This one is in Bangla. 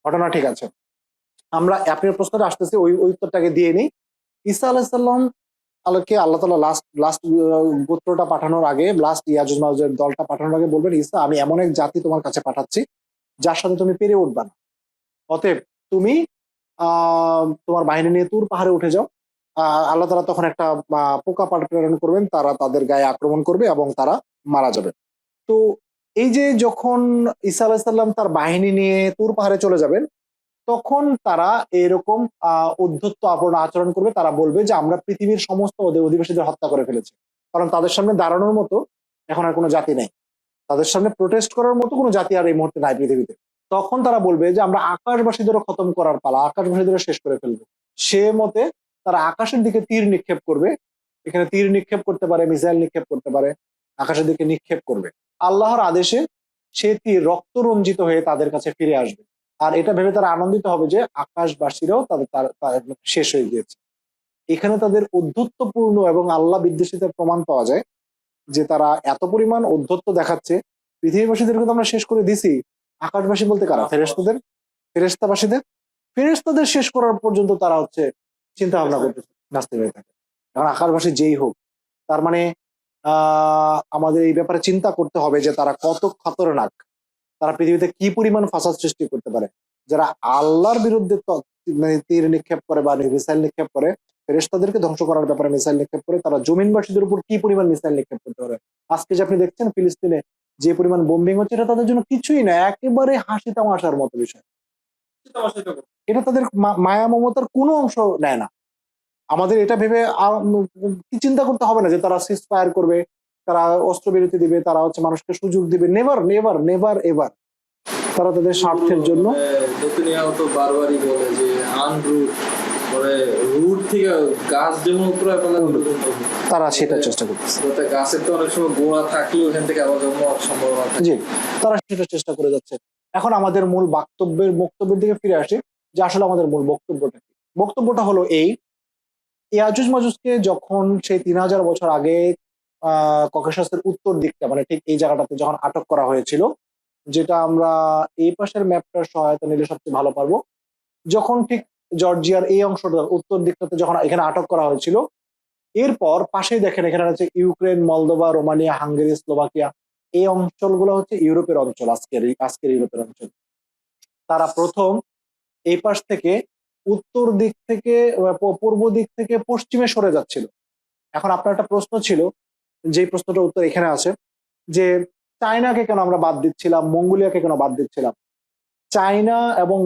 ঘটনা ঠিক আছে। আমরা আপনার প্রশ্নটা আসতেছি, ওই উত্তরটাকে দিয়ে নিই। ঈসা আলাইসাল্লাম আলোকে আল্লাহ তালা লাস্ট লাস্ট গোত্রটা পাঠানোর আগে, লাস্ট ইয়াজুজ মাজুজের দলটা পাঠানোর আগে বলবেন, ঈসা আমি এমন এক জাতি তোমার কাছে পাঠাচ্ছি যার সাথে তুমি পেরে উঠবা না। অতএব তুমি তোমার বাহিনী নিয়ে তুর পাহাড়ে উঠে যাও। আল্লাহ তালা তখন একটা পোকা প্রেরণ করবেন, তারা তাদের গায়ে আক্রমণ করবে এবং তারা মারা যাবে। তো এই যে যখন ঈসা আলাইসাল্লাম তার বাহিনী নিয়ে তুর পাহাড়ে চলে যাবেন, তখন তারা এরকম উদ্ধত্ত আপন আচরণ করবে। তারা বলবে যে আমরা পৃথিবীর সমস্ত অধিবাসীদের হত্যা করে ফেলেছি, কারণ তাদের সামনে দাঁড়ানোর মতো এখন আর কোনো জাতি নেই, তাদের সামনে প্রোটেস্ট করার মতো কোনো জাতি আর এই মুহূর্তে নাই পৃথিবীতে। তখন তারা বলবে যে আমরা আকাশবাসীদেরও খতম করার পালা, আকাশবাসীদেরও শেষ করে ফেলবো। সে মতে তারা আকাশের দিকে তীর নিক্ষেপ করবে। এখানে তীর নিক্ষেপ করতে পারে, মিসাইল নিক্ষেপ করতে পারে, আকাশের দিকে নিক্ষেপ করবে। আল্লাহর আদেশে সে তীর রক্ত রঞ্জিত হয়ে তাদের কাছে ফিরে আসবে। আর এটা ভেবে তারা আনন্দিত হবে যে আকাশবাসীরাও তাদের শেষ হয়ে গিয়েছে। এখানে তাদের ঔদ্ধত্যপূর্ণ এবং আল্লাহ বিদ্বেষিতার প্রমাণ পাওয়া যায় যে তারা এত পরিমাণ ঔদ্ধত্য দেখাচ্ছে, পৃথিবীবাসীদেরকে তো আমরা শেষ করে দিছি, আকাশবাসী বলতে কারা? ফেরেশতাবাসীদের ফেরেশতাদের শেষ করার পর্যন্ত তারা হচ্ছে চিন্তা ভাবনা করতেছে, নাস্তি হয়ে থাকে। এখন আকাশবাসী যেই হোক, তার মানে আমাদের এই ব্যাপারে চিন্তা করতে হবে যে তারা কত খতরনাক, তারা পৃথিবীতে কি পরিমাণ ফাসাদ সৃষ্টি করতে পারে। যারা আল্লাহর বিরুদ্ধে তীর নিক্ষেপ করে বা মিসাইল নিক্ষেপ করে, ফেরেশতাদেরকে ধ্বংস করার ব্যাপারে মিসাইল নিক্ষেপ করে, তারা জমিনবাসীদের উপর কি পরিমাণ মিসাইল নিক্ষেপ করতে পারে। আজকে যে আপনি দেখছেন ফিলিস্তিনে যে পরিমাণ বোম্বিং হচ্ছে, এটা তাদের জন্য কিছুই না, একেবারে হাসি তামাশার মতো বিষয়। এটা তাদের মায়া মমতার কোনো অংশ নেয় না। আমাদের এটা ভেবে কি চিন্তা করতে হবে না যে তারা সিজ ফায়ার করবে, তারা অস্ত্রবিরতি দিবে, তারা হচ্ছে মানুষকে সুযোগ দিবে। Never never never ever. তারা তাদের স্বার্থের জন্য তো বারবারই বলে যে আনরুট, মানে রুট থেকে গাছ যেমন উপরে তারা সেটা চেষ্টা করতেছে। গাছের তো অনেক সময় গোড়া থাকলেও ওখান থেকে আবার জন্মার সম্ভাবনা থাকে। জি, তারা সেটা চেষ্টা করে যাচ্ছে। এখন আমাদের মূল বক্তব্যের দিকে ফিরে আসি যে আসলে আমাদের মূল বক্তব্যটা কি। বক্তব্যটা হলো এই, ইয়াজুজ মাজুজকে যখন সেই 3000 বছর আগে ককেশাসের উত্তর দিকটা, মানে ঠিক এই জায়গাটাতে যখন আটক করা হয়েছিল, যেটা আমরা এই পাশের ম্যাপটার সহায়তা নিলে সবচেয়ে ভালো পারবো, যখন ঠিক জর্জিয়ার এই অংশটা উত্তর দিকটাতে যখন এখানে আটক করা হয়েছিল, এরপর পাশেই দেখেন এখানে হচ্ছে Ukraine, Moldova, Romania, Hungary, Slovakia, এই অঞ্চলগুলো হচ্ছে ইউরোপের অঞ্চল, আজকের ইউরোপের অঞ্চল। তারা প্রথম এই পাশ থেকে উত্তর দিক থেকে পূর্ব দিক থেকে পশ্চিমে সরে যাচ্ছিল। এখন আপনার একটা প্রশ্ন ছিল, যে প্রশ্নটার উত্তর এখানে আছে, যে চায়নাকে কেন আমরা বাদ দিচ্ছিলাম, মঙ্গোলিয়াকে কেন বাদ দিচ্ছিলাম। চায়না এবং